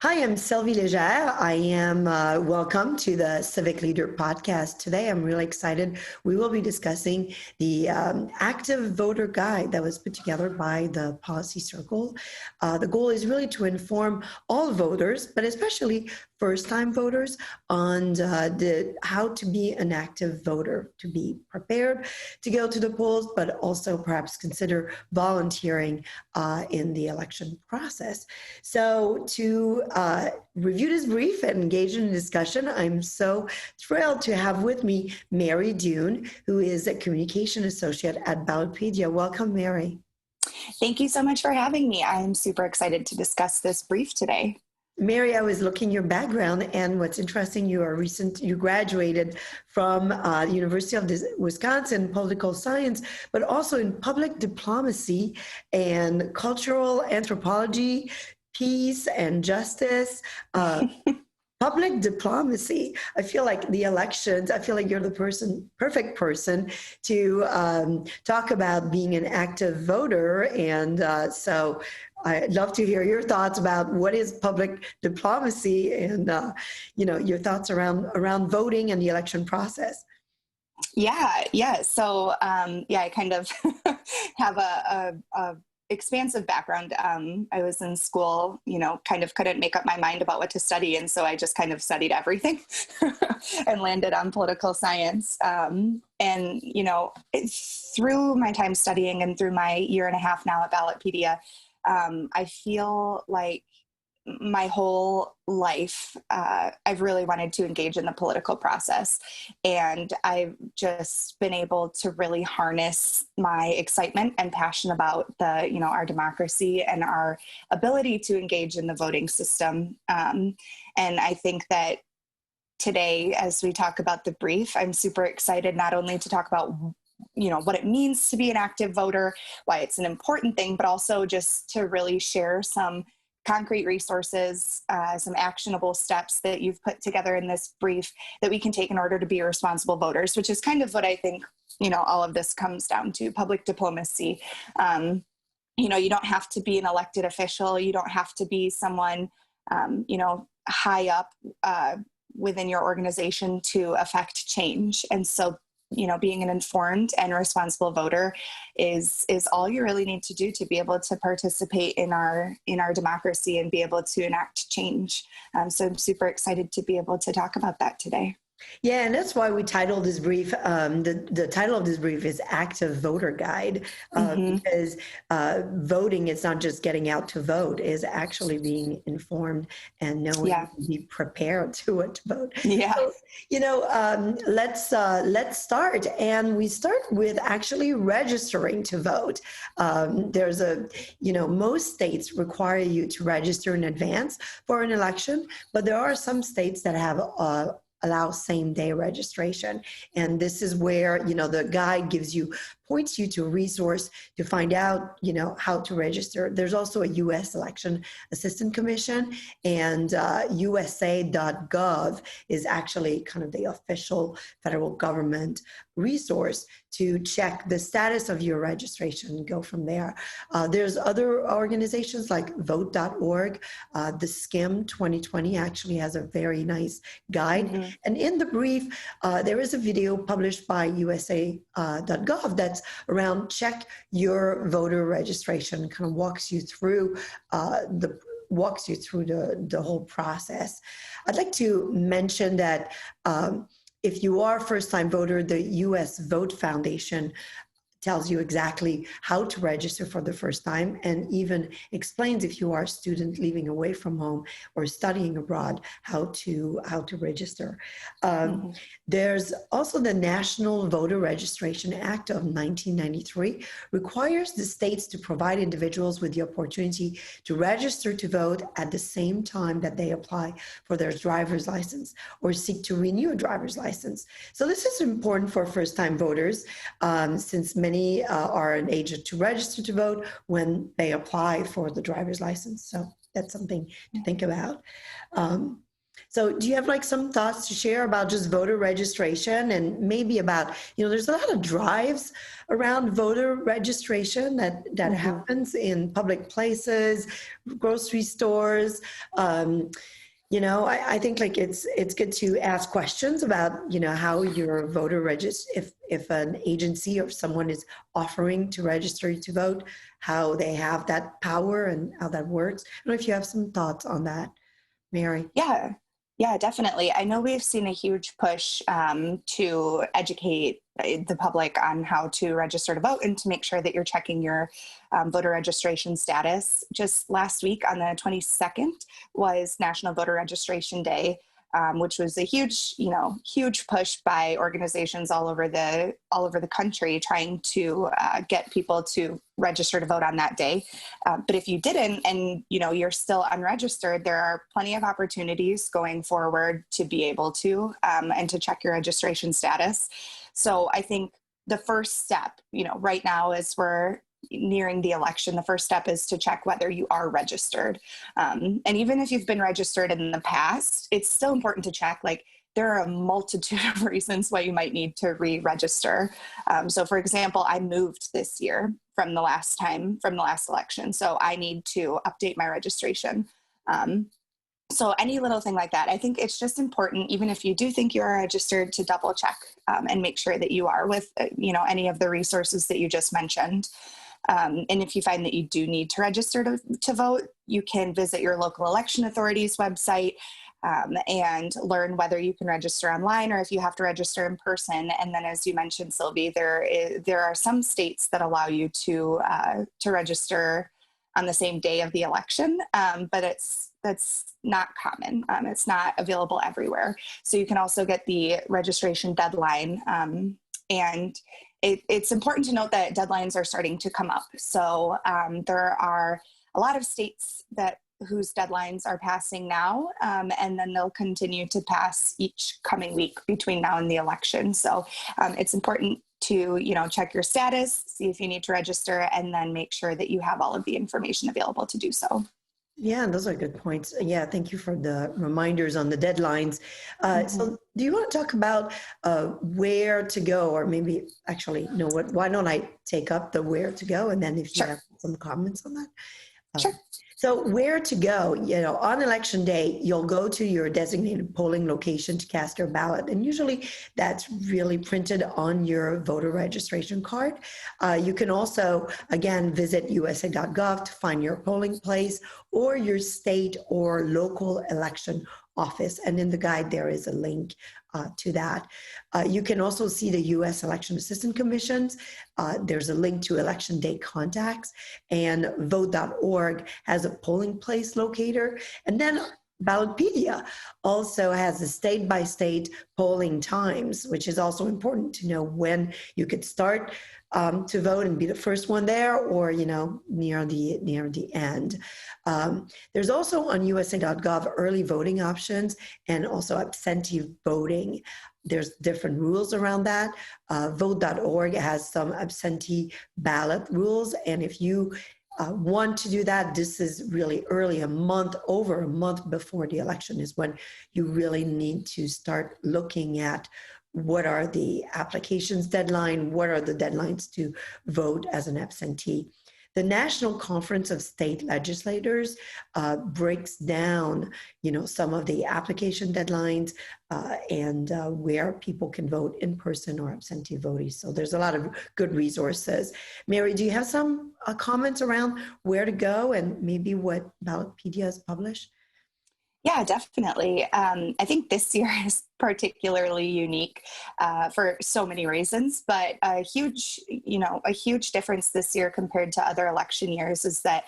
Hi, I'm Sylvie Legere. I am welcome to the Civic Leader podcast. Today, I'm really excited. We will be discussing the active voter guide that was put together by the Policy Circle. The goal is really to inform all voters, but especially first-time voters, on how to be an active voter, to be prepared to go to the polls, but also perhaps consider volunteering in the election process. So to review this brief and engage in a discussion, I'm so thrilled to have with me Mary Dunne, who is a communication associate at Ballotpedia. Welcome, Mary. Thank you so much for having me. I'm super excited to discuss this brief today. Mary, I was looking your background, and what's interesting, you graduated from University of Wisconsin, political science, but also in public diplomacy and cultural anthropology, peace and justice. Public diplomacy. I feel like the elections, I feel like you're the perfect person to talk about being an active voter. And so I'd love to hear your thoughts about what is public diplomacy and, your thoughts around voting and the election process. Yeah. So, I kind of have a expansive background. I was in school, kind of couldn't make up my mind about what to study. And so I just kind of studied everything and landed on political science. Through my time studying and through my year and a half now at Ballotpedia, I feel like my whole life, I've really wanted to engage in the political process. And I've just been able to really harness my excitement and passion about our democracy and our ability to engage in the voting system. And I think that today, as we talk about the brief, I'm super excited not only to talk about what it means to be an active voter, why it's an important thing, but also just to really share some concrete resources, some actionable steps that you've put together in this brief that we can take in order to be responsible voters, which is kind of what I think, all of this comes down to: public diplomacy. You don't have to be an elected official. You don't have to be someone, high up within your organization to affect change. And so being an informed and responsible voter is all you really need to do to be able to participate in our democracy and be able to enact change. So I'm super excited to be able to talk about that today. Yeah, and that's why we titled this brief, the title of this brief is Active Voter Guide, because voting is not just getting out to vote, is actually being informed and knowing to be prepared to vote. Yeah. So, let's start. And we start with actually registering to vote. Most states require you to register in advance for an election, but there are some states that have allow same-day registration. And this is where, the guide points you to a resource to find out, how to register. There's also a U.S. Election Assistance Commission, and USA.gov is actually kind of the official federal government resource to check the status of your registration and go from there. There's other organizations like vote.org. The SCIM 2020 actually has a very nice guide. And in the brief, there is a video published by USA.gov that's around check your voter registration, kind of walks you through the whole process. I'd like to mention that if you are a first-time voter, the U.S. Vote Foundation tells you exactly how to register for the first time, and even explains, if you are a student living away from home or studying abroad, how to register. There's also the National Voter Registration Act of 1993 requires the states to provide individuals with the opportunity to register to vote at the same time that they apply for their driver's license or seek to renew a driver's license. So this is important for first-time voters, since many are an age to register to vote when they apply for the driver's license. So that's something to think about. So do you have like some thoughts to share about just voter registration and maybe about, there's a lot of drives around voter registration that Mhm. happens in public places, grocery stores. Um, I think like it's good to ask questions about, how your voter register, if an agency or someone is offering to register you to vote, how they have that power and how that works. I don't know if you have some thoughts on that, Mary. Yeah, yeah, definitely. I know we've seen a huge push to educate the public on how to register to vote and to make sure that you're checking your voter registration status. Just last week on the 22nd was National Voter Registration Day, which was a huge, huge push by organizations all over the country trying to get people to register to vote on that day. But if you didn't, and you're still unregistered, there are plenty of opportunities going forward to be able to and to check your registration status. So I think the first step, right now, as we're nearing the election, the first step is to check whether you are registered. And even if you've been registered in the past, it's still important to check. Like, there are a multitude of reasons why you might need to re-register. So for example, I moved this year from the last election. So I need to update my registration. So any little thing like that, I think it's just important, even if you do think you are registered, to double check and make sure that you are with, any of the resources that you just mentioned. And if you find that you do need to register to vote, you can visit your local election authority's website and learn whether you can register online or if you have to register in person. And then, as you mentioned, Sylvie, there are some states that allow you to register on the same day of the election, but that's not common. It's not available everywhere. So you can also get the registration deadline, and it's important to note that deadlines are starting to come up. So there are a lot of states whose deadlines are passing now, and then they'll continue to pass each coming week between now and the election. So it's important to check your status, see if you need to register, and then make sure that you have all of the information available to do so. Yeah, those are good points. Yeah, thank you for the reminders on the deadlines. Mhm. So do you want to talk about where to go, or maybe actually, why don't I take up the where to go, and then if you Sure. have some comments on that? Sure. So where to go, on election day, you'll go to your designated polling location to cast your ballot. And usually that's really printed on your voter registration card. You can also, again, visit usa.gov to find your polling place or your state or local election office. And in the guide, there is a link to that. You can also see the U.S. Election Assistance Commissions. There's a link to election day contacts, and vote.org has a polling place locator. And then Ballotpedia also has the state-by-state polling times, which is also important to know when you could start to vote and be the first one there, or near the end. There's also on USA.gov early voting options and also absentee voting. There's different rules around that. Vote.org has some absentee ballot rules, and if you want to do that, this is really early, over a month before the election is when you really need to start looking at what are the applications deadline, what are the deadlines to vote as an absentee. The National Conference of State Legislators breaks down, some of the application deadlines and where people can vote in person or absentee voting. So there's a lot of good resources. Mary, do you have some comments around where to go and maybe what Ballotpedia has published? Yeah, definitely. I think this year is particularly unique for so many reasons, but a huge difference this year compared to other election years is that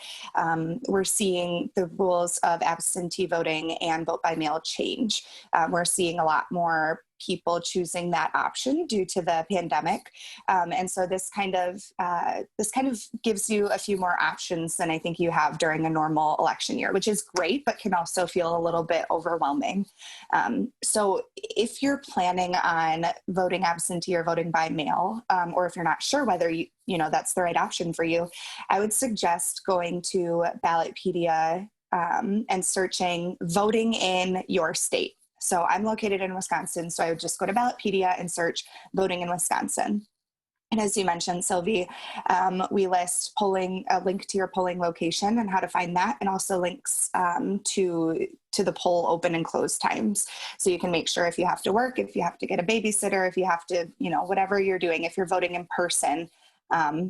we're seeing the rules of absentee voting and vote by mail change. We're seeing a lot more people choosing that option due to the pandemic, and so this kind of gives you a few more options than I think you have during a normal election year, which is great, but can also feel a little bit overwhelming. So if you're planning on voting absentee or voting by mail, or if you're not sure whether that's the right option for you, I would suggest going to Ballotpedia and searching voting in your state. So I'm located in Wisconsin, so I would just go to Ballotpedia and search voting in Wisconsin. And as you mentioned, Sylvie, we list a link to your polling location and how to find that, and also links to the poll open and close times. So you can make sure if you have to work, if you have to get a babysitter, if you have to, whatever you're doing, if you're voting in person,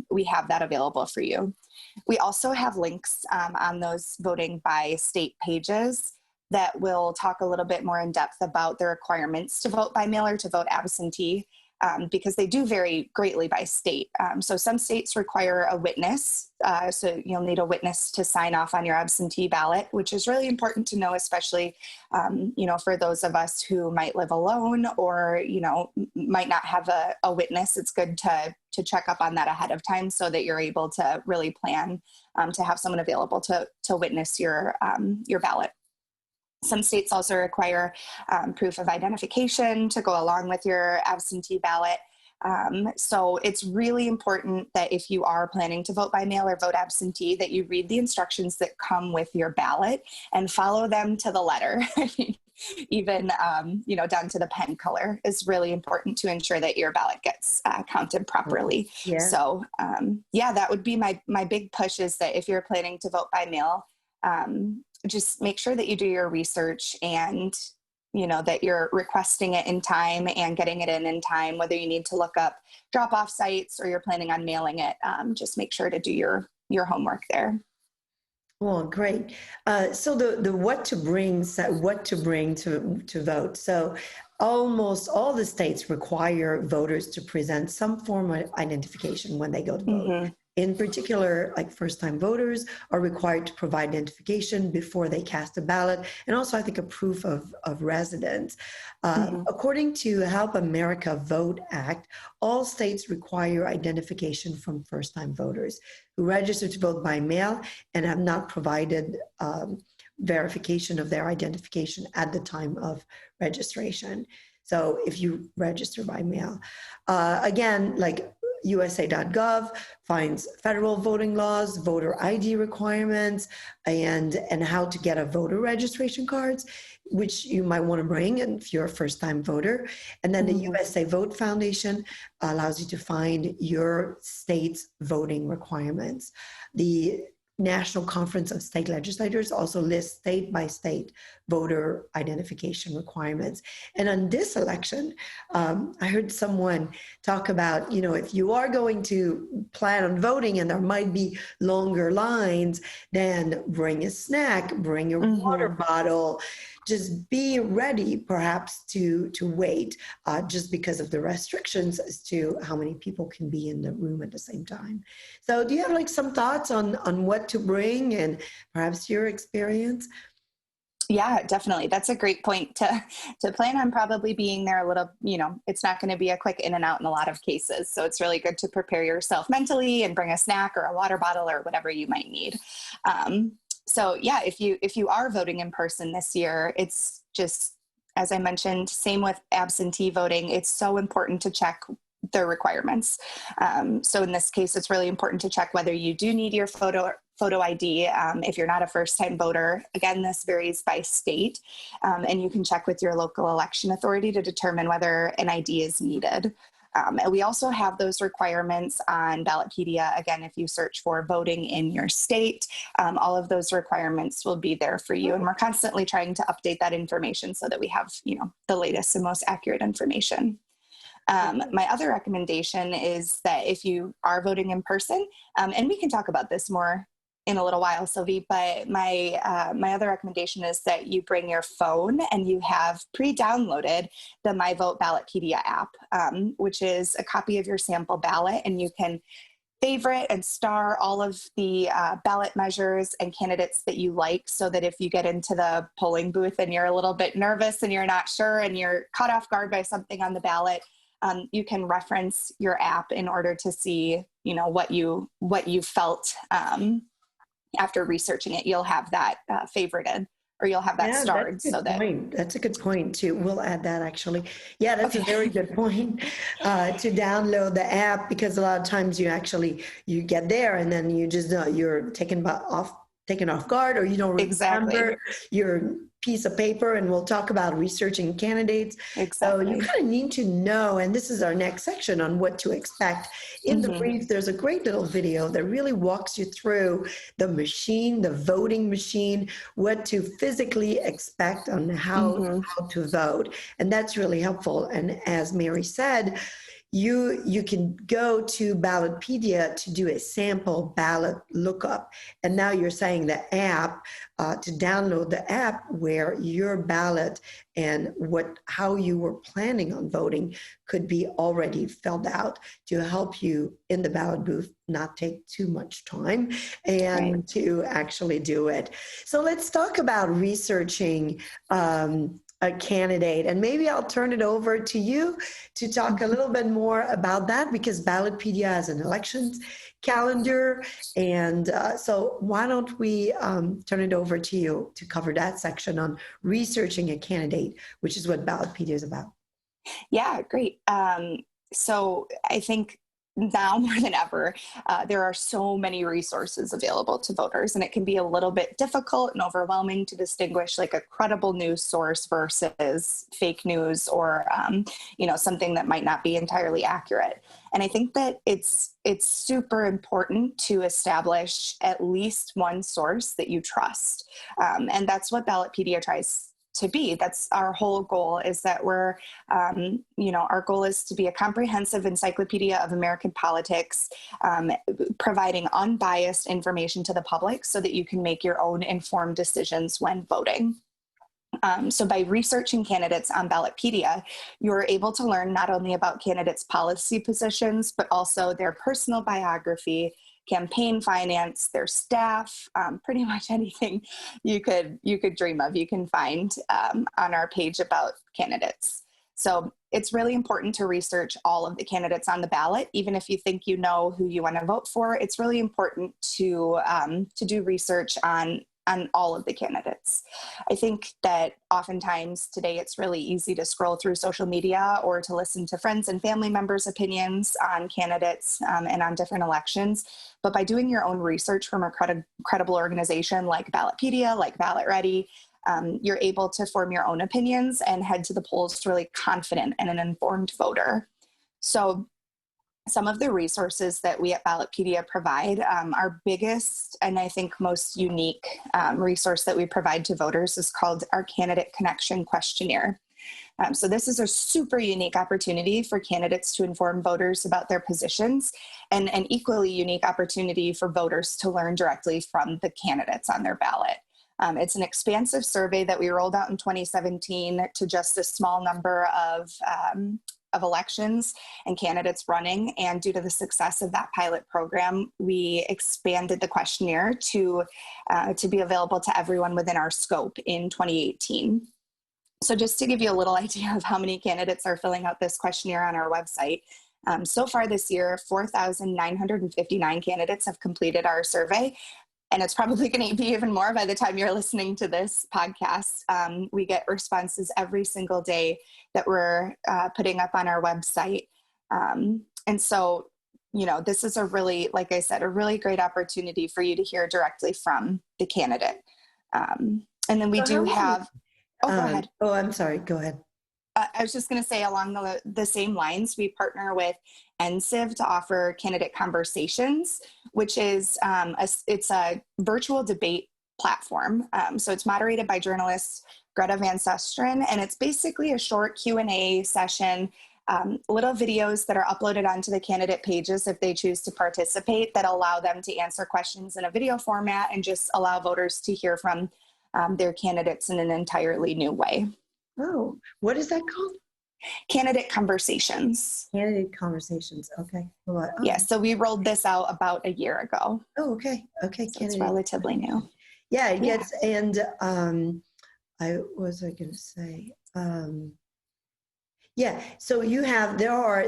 we have that available for you. We also have links on those voting by state pages that will talk a little bit more in depth about the requirements to vote by mail or to vote absentee. Because they do vary greatly by state. So some states require a witness. So you'll need a witness to sign off on your absentee ballot, which is really important to know, especially, for those of us who might live alone or, might not have a witness. It's good to check up on that ahead of time so that you're able to really plan to have someone available to witness your ballot. Some states also require proof of identification to go along with your absentee ballot. So it's really important that if you are planning to vote by mail or vote absentee, that you read the instructions that come with your ballot and follow them to the letter. Even, down to the pen color is really important to ensure that your ballot gets counted properly. Yeah. So, that would be my big push, is that if you're planning to vote by mail, just make sure that you do your research and, that you're requesting it in time and getting it in time, whether you need to look up drop-off sites or you're planning on mailing it. Just make sure to do your homework there. Well, great. So the what to bring to vote. So almost all the states require voters to present some form of identification when they go to vote. Mm-hmm. In particular, like first-time voters are required to provide identification before they cast a ballot, and also I think a proof of residence. According to Help America Vote Act, all states require identification from first-time voters who register to vote by mail and have not provided verification of their identification at the time of registration. So if you register by mail, again, like USA.gov finds federal voting laws, voter ID requirements, and how to get a voter registration cards, which you might want to bring if you're a first-time voter. And then the USA Vote Foundation allows you to find your state's voting requirements. The National Conference of State Legislators also lists state-by-state voter identification requirements. And on this election, I heard someone talk about, if you are going to plan on voting and there might be longer lines, then bring a snack, bring your water bottle. Just be ready, perhaps, to wait, just because of the restrictions as to how many people can be in the room at the same time. So do you have some thoughts on what to bring and perhaps your experience? Yeah, definitely. That's a great point to plan on probably being there a little, it's not going to be a quick in and out in a lot of cases. So it's really good to prepare yourself mentally and bring a snack or a water bottle or whatever you might need. So yeah, if you are voting in person this year, it's just, as I mentioned, same with absentee voting. It's so important to check the requirements. So in this case, it's really important to check whether you do need your photo ID. If you're not a first-time voter, again, this varies by state, and you can check with your local election authority to determine whether an ID is needed. And we also have those requirements on Ballotpedia. Again, if you search for voting in your state, all of those requirements will be there for you. And we're constantly trying to update that information so that we have, the latest and most accurate information. My other recommendation is that if you are voting in person, and we can talk about this more in a little while, Sylvie, but my other recommendation is that you bring your phone and you have pre-downloaded the My Vote Ballotpedia app, which is a copy of your sample ballot, and you can favorite and star all of the ballot measures and candidates that you like, so that if you get into the polling booth and you're a little bit nervous and you're not sure and you're caught off guard by something on the ballot, you can reference your app in order to see, what you felt after researching it. You'll have that favorited, or you'll have that starred. That's a good point too. We'll add that actually. Yeah, that's a very good point, to download the app, because a lot of times you get there and then you just you're taken off taken off guard or you don't Exactly. remember your piece of paper, and we'll talk about researching candidates. So you Exactly. kind of need to know, and this is our next section on what to expect. In the brief, there's a great little video that really walks you through the machine, the voting machine, what to physically expect on how to vote. And that's really helpful. And as Mary said, you can go to Ballotpedia to do a sample ballot lookup. And now you're saying the app, to download the app where your ballot and how you were planning on voting could be already filled out to help you in the ballot booth not take too much time and to actually do it. So let's talk about researching a candidate, and maybe I'll turn it over to you to talk a little bit more about that, because Ballotpedia has an elections calendar, and so why don't we turn it over to you to cover that section on researching a candidate, which is what Ballotpedia is about. Yeah, great. So I think now more than ever, there are so many resources available to voters, and it can be a little bit difficult and overwhelming to distinguish like a credible news source versus fake news or, something that might not be entirely accurate. And I think that it's super important to establish at least one source that you trust. And that's what Ballotpedia tries to be. That's our whole goal, is that our goal is to be a comprehensive encyclopedia of American politics, providing unbiased information to the public so that you can make your own informed decisions when voting. So by researching candidates on Ballotpedia, you're able to learn not only about candidates' policy positions, but also their personal biography, campaign finance, their staff, pretty much anything you could dream of, you can find on our page about candidates. So it's really important to research all of the candidates on the ballot, even if you think you know who you want to vote for. It's really important to do research on all of the candidates. I think that oftentimes today it's really easy to scroll through social media or to listen to friends and family members' opinions on candidates and on different elections. But by doing your own research from a credible organization like Ballotpedia, like Ballot Ready, you're able to form your own opinions and head to the polls really confident and an informed voter. So some of the resources that we at Ballotpedia provide, our biggest and I think most unique resource that we provide to voters is called our Candidate Connection Questionnaire. So this is a super unique opportunity for candidates to inform voters about their positions, and an equally unique opportunity for voters to learn directly from the candidates on their ballot. It's an expansive survey that we rolled out in 2017 to just a small number of elections and candidates running. And due to the success of that pilot program, we expanded the questionnaire to be available to everyone within our scope in 2018. So just to give you a little idea of how many candidates are filling out this questionnaire on our website, so far this year, 4,959 candidates have completed our survey. And it's probably going to be even more by the time you're listening to this podcast. We get responses every single day that we're putting up on our website. And so, this is a really, like I said, a really great opportunity for you to hear directly from the candidate. And then we do have, go ahead. Oh, I'm sorry. Go ahead. I was just going to say, along the same lines, we partner with NCIV to offer candidate conversations, which is it's a virtual debate platform. So it's moderated by journalist Greta Van Susteren, and it's basically a short Q&A session, little videos that are uploaded onto the candidate pages if they choose to participate, that allow them to answer questions in a video format and just allow voters to hear from their candidates in an entirely new way. Oh, what is that called? Candidate Conversations. Candidate Conversations. Okay. Oh. Yeah, so we rolled this out about a year ago. Oh, okay. Okay. So it's relatively new. Yeah, it gets, and what was I going to say? Yeah, so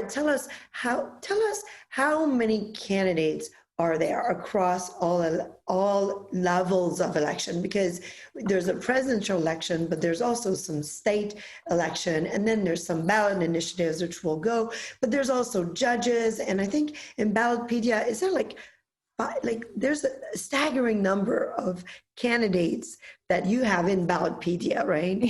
tell us how many candidates are there across all levels of election, because there's a presidential election, but there's also some state election, and then there's some ballot initiatives which will go, but there's also judges, and I think in Ballotpedia, is there like there's a staggering number of candidates that you have in Ballotpedia, right?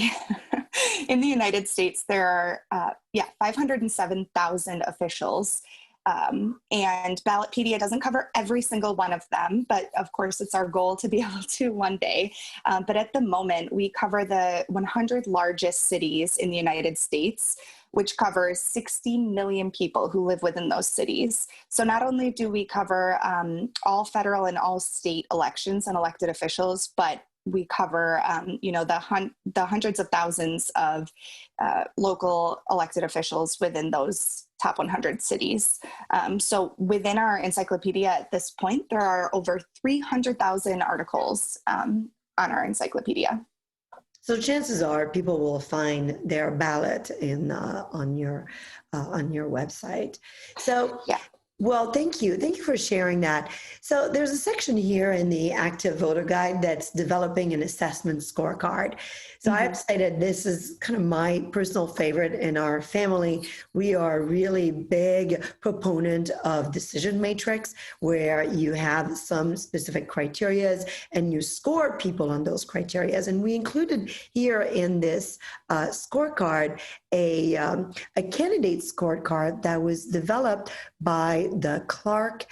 In the United States, there are 507,000 officials. And Ballotpedia doesn't cover every single one of them, but of course it's our goal to be able to one day. But at the moment, we cover the 100 largest cities in the United States, which covers 60 million people who live within those cities. So not only do we cover all federal and all state elections and elected officials, but we cover, the hundreds of thousands of local elected officials within those top 100 cities. So within our encyclopedia at this point, there are over 300,000 articles on our encyclopedia. So chances are people will find their ballot on your website. So yeah. Well, thank you. Thank you for sharing that. So there's a section here in the Active Voter Guide that's developing an assessment scorecard. So I have to say that this is kind of my personal favorite in our family. We are really big proponent of decision matrix, where you have some specific criterias and you score people on those criterias. And we included here in this scorecard a candidate scorecard that was developed by the Clark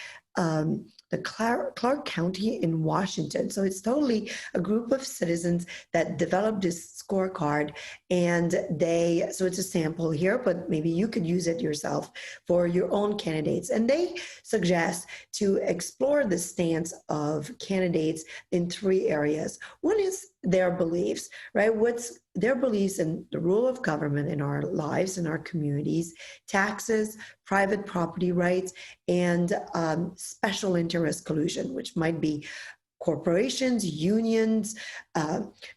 County in Washington. So it's totally a group of citizens that developed this scorecard, and so it's a sample here, but maybe you could use it yourself for your own candidates. And they suggest to explore the stance of candidates in 3 areas. One is their beliefs, right? What's their beliefs in the role of government in our lives, in our communities, taxes, private property rights, and special interest collusion, which might be corporations, unions,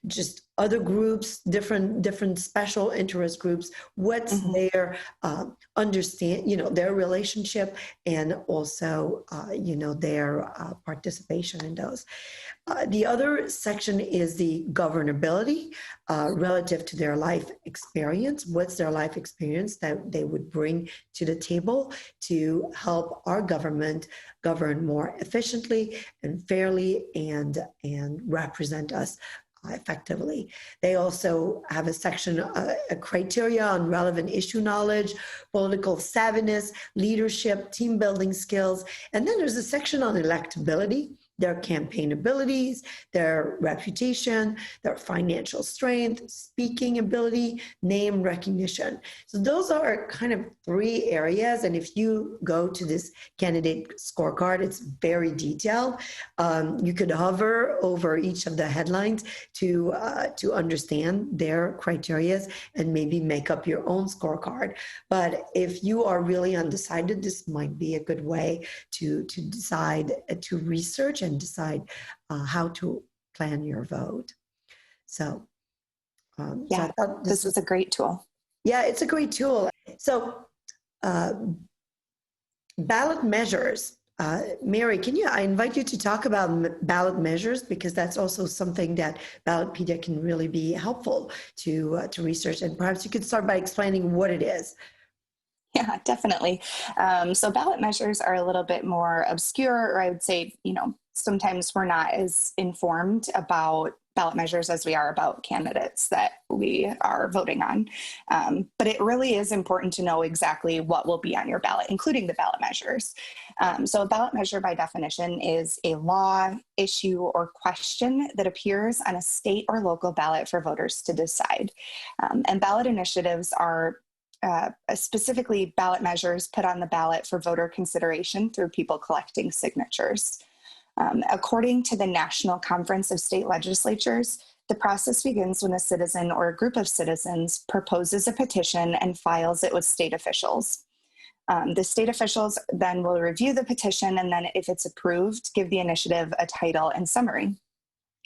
just other groups, different special interest groups. What's their their relationship, and also their participation in those. The other section is the governability relative to their life experience. What's their life experience that they would bring to the table to help our government govern more efficiently and fairly and represent us effectively. They also have a section, a criteria on relevant issue knowledge, political savviness, leadership, team building skills. And then there's a section on electability, their campaign abilities, their reputation, their financial strength, speaking ability, name recognition. So those are kind of 3 areas. And if you go to this candidate scorecard, it's very detailed. You could hover over each of the headlines to understand their criteria and maybe make up your own scorecard. But if you are really undecided, this might be a good way to decide, to research and decide how to plan your vote. So, so I thought this was a great tool. Yeah, it's a great tool. So, ballot measures. Mary, I invite you to talk about ballot measures, because that's also something that Ballotpedia can really be helpful to research. And perhaps you could start by explaining what it is. Yeah, definitely. So ballot measures are a little bit more obscure, or I would say, sometimes we're not as informed about ballot measures as we are about candidates that we are voting on. But it really is important to know exactly what will be on your ballot, including the ballot measures. So a ballot measure, by definition, is a law, issue, or question that appears on a state or local ballot for voters to decide. And ballot initiatives are specifically ballot measures put on the ballot for voter consideration through people collecting signatures. According to the National Conference of State Legislatures, the process begins when a citizen or a group of citizens proposes a petition and files it with state officials. The state officials then will review the petition, and then if it's approved, give the initiative a title and summary.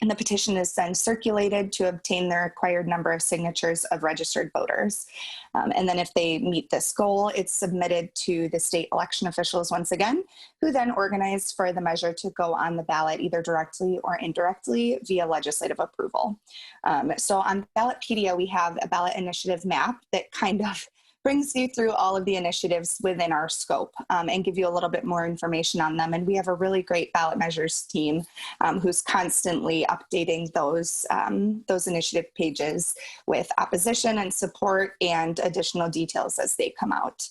And the petition is then circulated to obtain the required number of signatures of registered voters. And then if they meet this goal, it's submitted to the state election officials once again, who then organize for the measure to go on the ballot either directly or indirectly via legislative approval. So on Ballotpedia, we have a ballot initiative map that kind of brings you through all of the initiatives within our scope, and give you a little bit more information on them. And we have a really great ballot measures team who's constantly updating those initiative pages with opposition and support and additional details as they come out.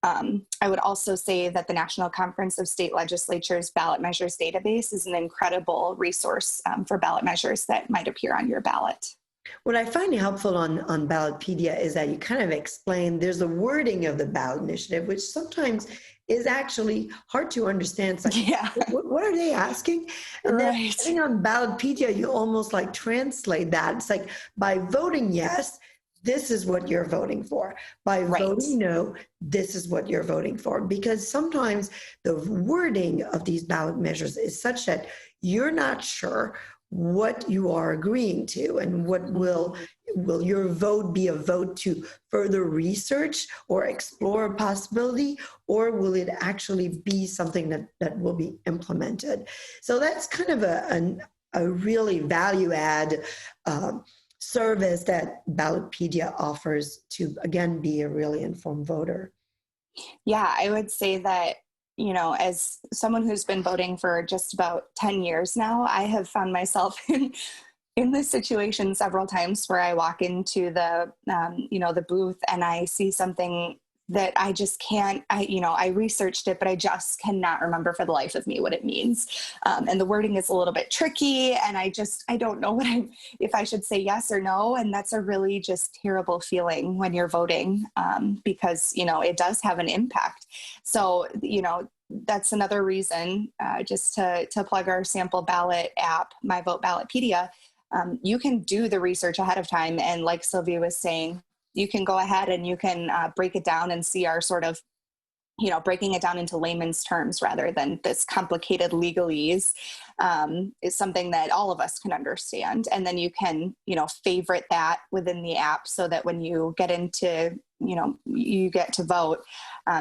I would also say that the National Conference of State Legislatures Ballot Measures database is an incredible resource for ballot measures that might appear on your ballot. What I find helpful on Ballotpedia is that you kind of explain there's a wording of the ballot initiative, which sometimes is actually hard to understand. It's like, Yeah. what are they asking? And then Right. I think on Ballotpedia, you almost like translate that. It's like, by voting yes, this is what you're voting for. By Right. voting no, this is what you're voting for. Because sometimes the wording of these ballot measures is such that you're not sure what you are agreeing to, and what will your vote be a vote to further research or explore a possibility, or will it actually be something that will be implemented? So that's kind of a really value add service that Ballotpedia offers to, again, be a really informed voter. Yeah, I would say that, as someone who's been voting for just about 10 years now, I have found myself in this situation several times where I walk into the booth and I see something that I just can't, I researched it, but I just cannot remember for the life of me what it means. And the wording is a little bit tricky, and I don't know if I should say yes or no. And that's a really just terrible feeling when you're voting, because, it does have an impact. So, that's another reason, just to plug our sample ballot app, My Vote Ballotpedia. You can do the research ahead of time. And like Sylvia was saying, you can go ahead and you can break it down and see our sort of, breaking it down into layman's terms rather than this complicated legalese, is something that all of us can understand. And then you can, favorite that within the app so that when you get into, you get to vote,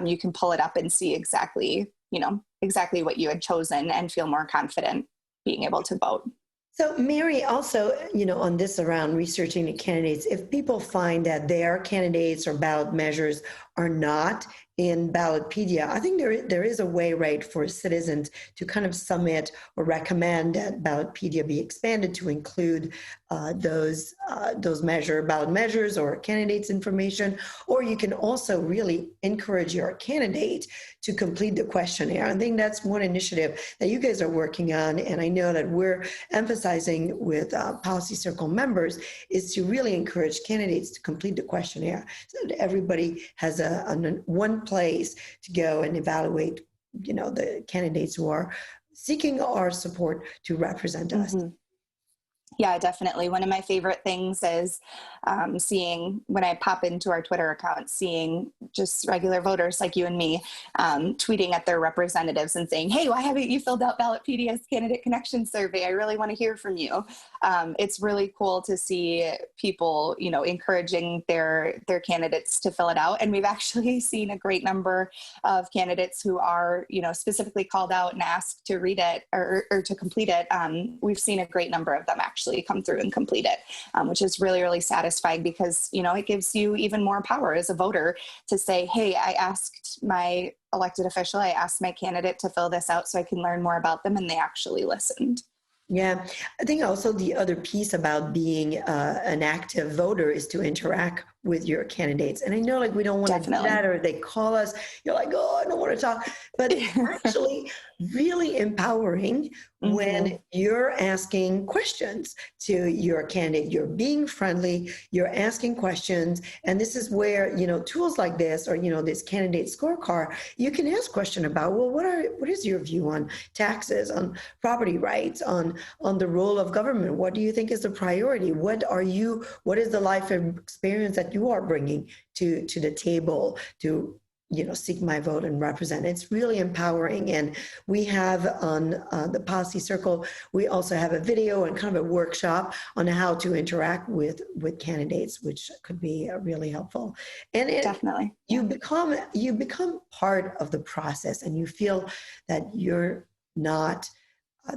you can pull it up and see exactly what you had chosen and feel more confident being able to vote. So Mary, also, on this around researching the candidates, if people find that their candidates or ballot measures are not in Ballotpedia, I think there is a way, right, for citizens to kind of submit or recommend that Ballotpedia be expanded to include those ballot measures or candidates information. Or you can also really encourage your candidate to complete the questionnaire. I think that's one initiative that you guys are working on, and I know that we're emphasizing with Policy Circle members, is to really encourage candidates to complete the questionnaire so that everybody has one place to go and evaluate, the candidates who are seeking our support to represent us. Mm-hmm. Yeah, definitely. One of my favorite things is seeing, when I pop into our Twitter account, seeing just regular voters like you and me tweeting at their representatives and saying, hey, why haven't you filled out Ballotpedia's Candidate Connection Survey? I really want to hear from you. It's really cool to see people, encouraging their candidates to fill it out. And we've actually seen a great number of candidates who are, specifically called out and asked to read it or to complete it. We've seen a great number of them actually come through and complete it, which is really, really satisfying because, it gives you even more power as a voter to say, hey, I asked my elected official, I asked my candidate to fill this out so I can learn more about them, and they actually listened. Yeah, I think also the other piece about being an active voter is to interact with your candidates. And I know, like, we don't want to do that, or they call us, you're like, oh, I don't want to talk. But it's actually really empowering when you're asking questions to your candidate. You're being friendly, you're asking questions. And this is where, tools like this, or, this candidate scorecard, you can ask question about, well, what is your view on taxes, on property rights, on the role of government? What do you think is the priority? What is the life experience that you are bringing to the table to seek my vote and represent? It's really empowering. And we have on the Policy Circle, we also have a video and kind of a workshop on how to interact with candidates, which could be really helpful. And Definitely, you become part of the process, and you feel that you're not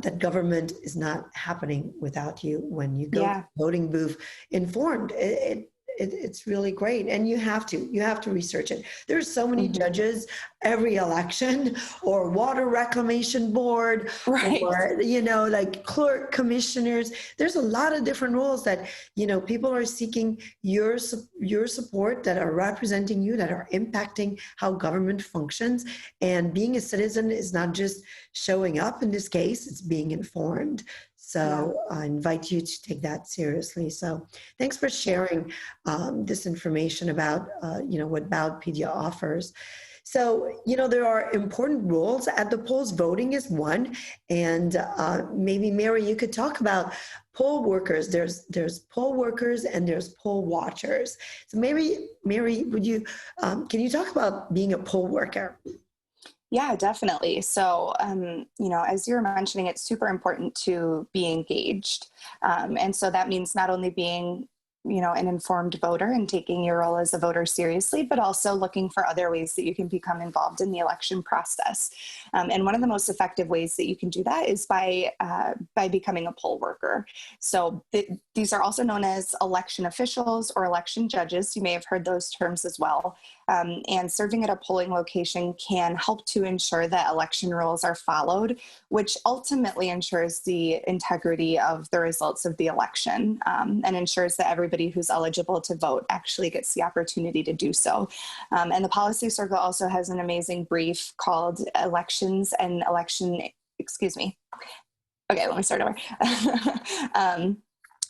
that government is not happening without you when you go to the voting booth informed. it's really great. And you have to research it. There's so many judges every election, or water reclamation board, Right. or, like clerk commissioners. There's a lot of different roles that, people are seeking your support, that are representing you, that are impacting how government functions. And being a citizen is not just showing up. In this case, it's being informed. So I invite you to take that seriously. So thanks for sharing this information about, what Ballotpedia offers. So, there are important roles at the polls. Voting is one. And maybe, Mary, you could talk about poll workers. There's poll workers and there's poll watchers. So maybe, Mary, can you talk about being a poll worker? Yeah, definitely. So, as you were mentioning, it's super important to be engaged. And so that means not only being, an informed voter and taking your role as a voter seriously, but also looking for other ways that you can become involved in the election process. And one of the most effective ways that you can do that is by becoming a poll worker. So these are also known as election officials or election judges. You may have heard those terms as well. And serving at a polling location can help to ensure that election rules are followed, which ultimately ensures the integrity of the results of the election, and ensures that everybody who's eligible to vote actually gets the opportunity to do so. And the Policy Circle also has an amazing brief called Elections and Election, excuse me. Okay, let me start over.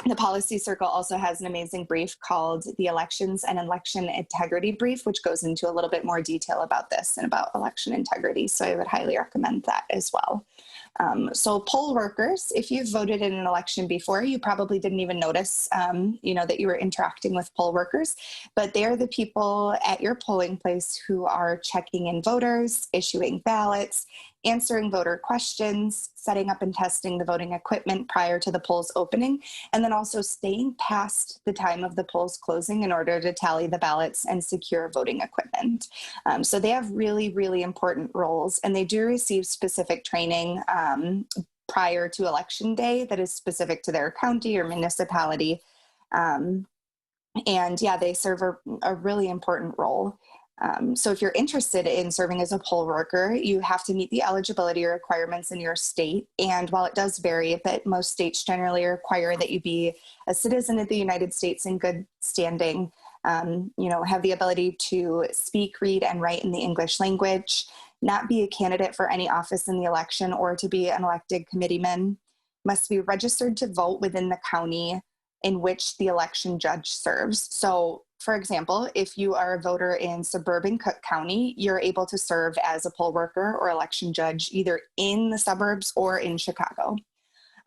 The Policy Circle also has an amazing brief called the Elections and Election Integrity Brief, which goes into a little bit more detail about this and about election integrity. So I would highly recommend that as well. So poll workers, if you've voted in an election before, you probably didn't even notice, that you were interacting with poll workers, but they're the people at your polling place who are checking in voters, issuing ballots, answering voter questions, setting up and testing the voting equipment prior to the polls opening, and then also staying past the time of the polls closing in order to tally the ballots and secure voting equipment. So they have really, really important roles, and they do receive specific training prior to election day that is specific to their county or municipality. They serve a really important role. So if you're interested in serving as a poll worker, you have to meet the eligibility requirements in your state. And while it does vary a bit, most states generally require that you be a citizen of the United States in good standing, have the ability to speak, read, and write in the English language, not be a candidate for any office in the election or to be an elected committeeman, must be registered to vote within the county in which the election judge serves. So, for example, if you are a voter in suburban Cook County, you're able to serve as a poll worker or election judge either in the suburbs or in Chicago.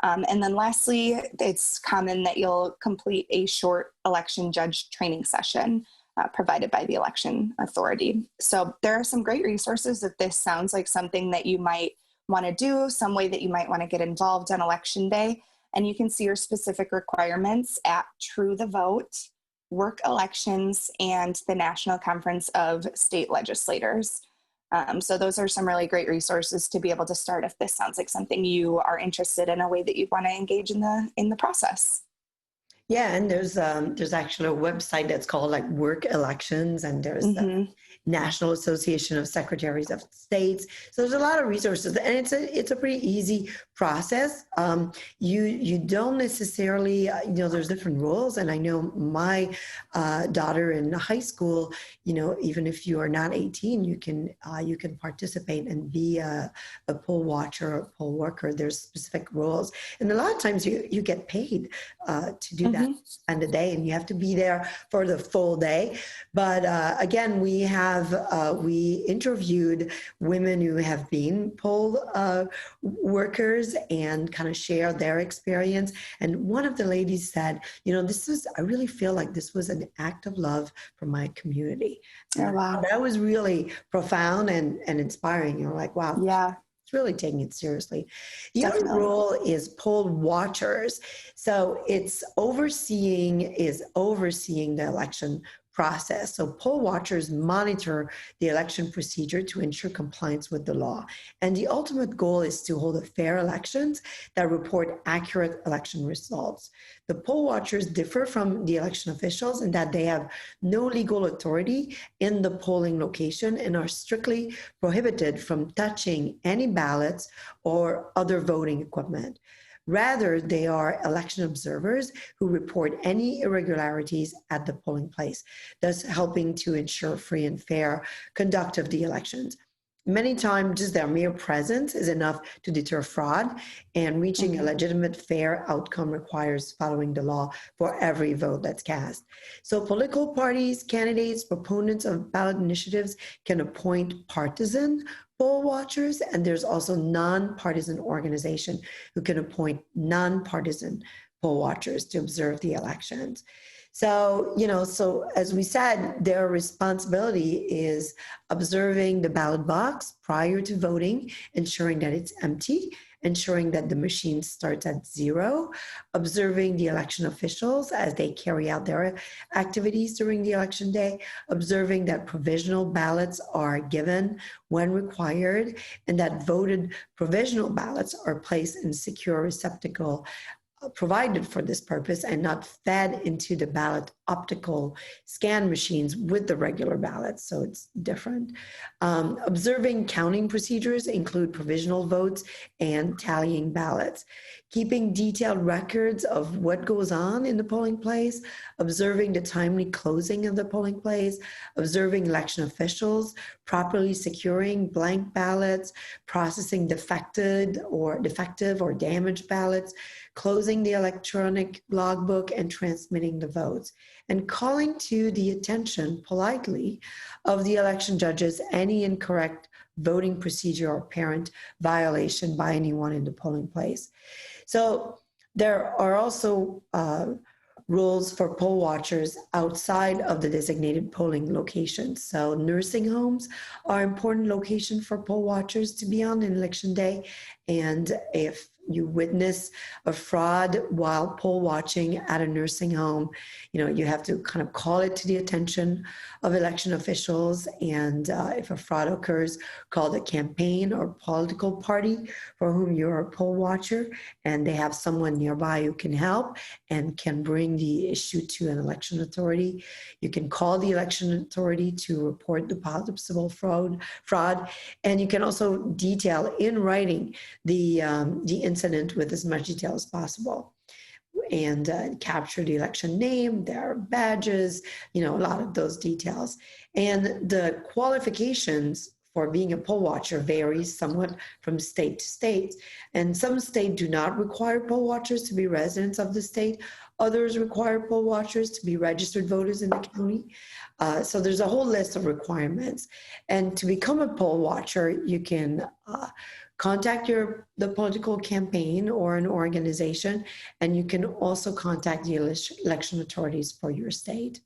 And then lastly, it's common that you'll complete a short election judge training session provided by the election authority. So there are some great resources if this sounds like something that you might want to do, some way that you might want to get involved on election day. And you can see your specific requirements at True the Vote, Work Elections, and the National Conference of State Legislators. So those are some really great resources to be able to start if this sounds like something you are interested in, a way that you'd want to engage in the process. Yeah, and there's actually a website that's called like Work Elections, and there's the National Association of Secretaries of States. So there's a lot of resources, and it's a pretty easy process. You don't necessarily, there's different rules, and I know my daughter in high school, even if you are not 18, you can participate and be a poll watcher or poll worker. There's specific rules, and a lot of times you get paid to do that, spend a day, and you have to be there for the full day. But again, we interviewed women who have been poll workers and kind of share their experience. And one of the ladies said, I really feel like this was an act of love from my community. Oh, wow. That was really profound and inspiring. You're like, wow. Yeah. Really taking it seriously. The Definitely. other role is poll watchers. So it's overseeing the election process. So poll watchers monitor the election procedure to ensure compliance with the law. And the ultimate goal is to hold fair elections that report accurate election results. The poll watchers differ from the election officials in that they have no legal authority in the polling location and are strictly prohibited from touching any ballots or other voting equipment. Rather, they are election observers who report any irregularities at the polling place, thus helping to ensure free and fair conduct of the elections. Many times, just their mere presence is enough to deter fraud, and reaching a legitimate, fair outcome requires following the law for every vote that's cast. So political parties, candidates, proponents of ballot initiatives can appoint partisan poll watchers, and there's also nonpartisan organization who can appoint nonpartisan poll watchers to observe the elections. So, so as we said, their responsibility is observing the ballot box prior to voting, ensuring that it's empty, ensuring that the machine starts at 0, observing the election officials as they carry out their activities during the election day, observing that provisional ballots are given when required, and that voted provisional ballots are placed in secure receptacle provided for this purpose and not fed into the ballot optical scan machines with the regular ballots, so it's different. Observing counting procedures include provisional votes and tallying ballots. Keeping detailed records of what goes on in the polling place, observing the timely closing of the polling place, observing election officials properly securing blank ballots, processing defective or damaged ballots, closing the electronic logbook and transmitting the votes, and calling to the attention politely of the election judges any incorrect voting procedure or apparent violation by anyone in the polling place. So there are also rules for poll watchers outside of the designated polling locations. So nursing homes are important locations for poll watchers to be on election day. And if you witness a fraud while poll watching at a nursing home, you have to kind of call it to the attention of election officials. And if a fraud occurs, call the campaign or political party for whom you're a poll watcher, and they have someone nearby who can help and can bring the issue to an election authority. You can call the election authority to report the possible fraud, and you can also detail in writing the incident with as much detail as possible, and capture the election name, their badges, a lot of those details. And the qualifications for being a poll watcher varies somewhat from state to state. And some states do not require poll watchers to be residents of the state. Others require poll watchers to be registered voters in the county. So there's a whole list of requirements. And to become a poll watcher, you can contact the political campaign or an organization, and you can also contact the election authorities for your state.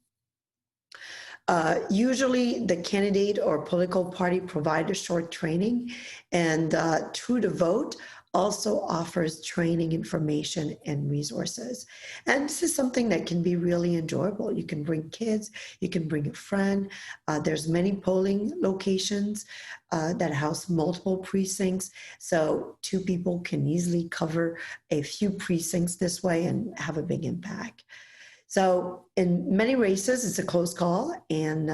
Usually the candidate or political party provide a short training, and True to Vote also offers training information and resources. And this is something that can be really enjoyable. You can bring kids, you can bring a friend. There's many polling locations that house multiple precincts. So 2 people can easily cover a few precincts this way and have a big impact. So in many races, it's a close call, and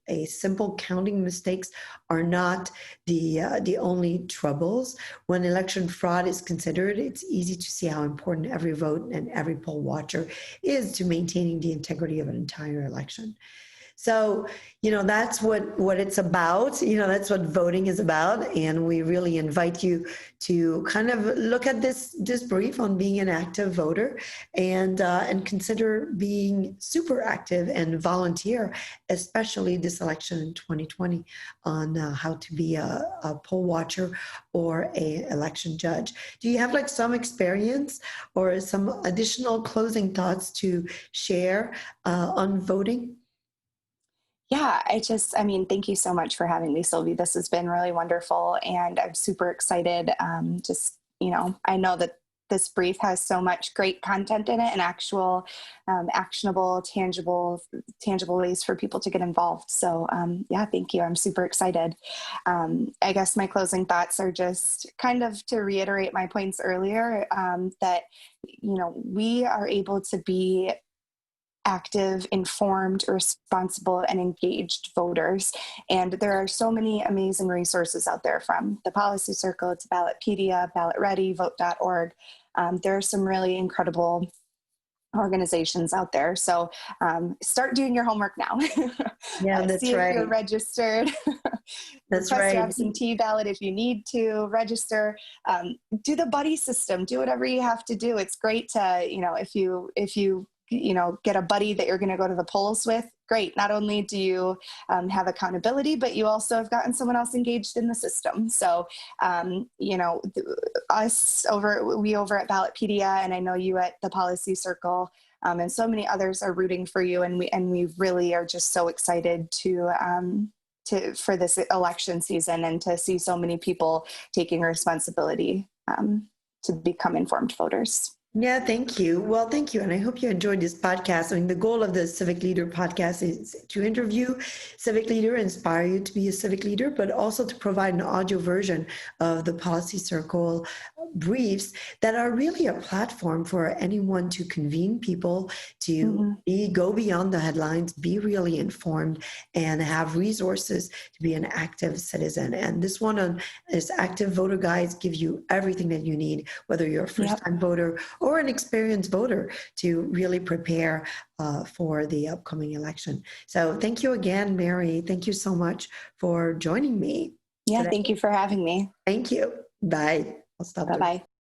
a simple counting mistakes are not the only troubles. When election fraud is considered, it's easy to see how important every vote and every poll watcher is to maintaining the integrity of an entire election. So, that's what it's about. That's what voting is about. And we really invite you to kind of look at this brief on being an active voter, and consider being super active and volunteer, especially this election in 2020, on how to be a poll watcher or a election judge. Do you have some experience or some additional closing thoughts to share on voting? Yeah, thank you so much for having me, Sylvie. This has been really wonderful, and I'm super excited. I know that this brief has so much great content in it and actual actionable, tangible ways for people to get involved. So yeah, thank you. I'm super excited. I guess my closing thoughts are just kind of to reiterate my points earlier, that, you know, we are able to be active, informed, responsible, and engaged voters. And there are so many amazing resources out there, from the Policy Circle to Ballotpedia, Ballot Ready, Vote.org. There are some really incredible organizations out there. So start doing your homework now. Yeah, that's See if right. you're registered. That's Request your right. absentee ballot if you need to. Register. Do the buddy system. Do whatever you have to do. It's great to, you know, if you get a buddy that you're going to go to the polls with, great. Not only do you have accountability, but you also have gotten someone else engaged in the system. So, we over at Ballotpedia, and I know you at the Policy Circle, and so many others are rooting for you. And we really are just so excited for this election season, and to see so many people taking responsibility to become informed voters. Yeah, thank you. Well, thank you. And I hope you enjoyed this podcast. I mean, the goal of the Civic Leader podcast is to interview civic leader, inspire you to be a civic leader, but also to provide an audio version of the Policy Circle briefs that are really a platform for anyone to convene people, to go beyond the headlines, be really informed, and have resources to be an active citizen. And this one on this active voter guides give you everything that you need, whether you're a first-time voter or an experienced voter, to really prepare for the upcoming election. So thank you again, Mary. Thank you so much for joining me. Yeah, today. thank you for having me. Thank you. Bye. I'll stop. Bye-bye.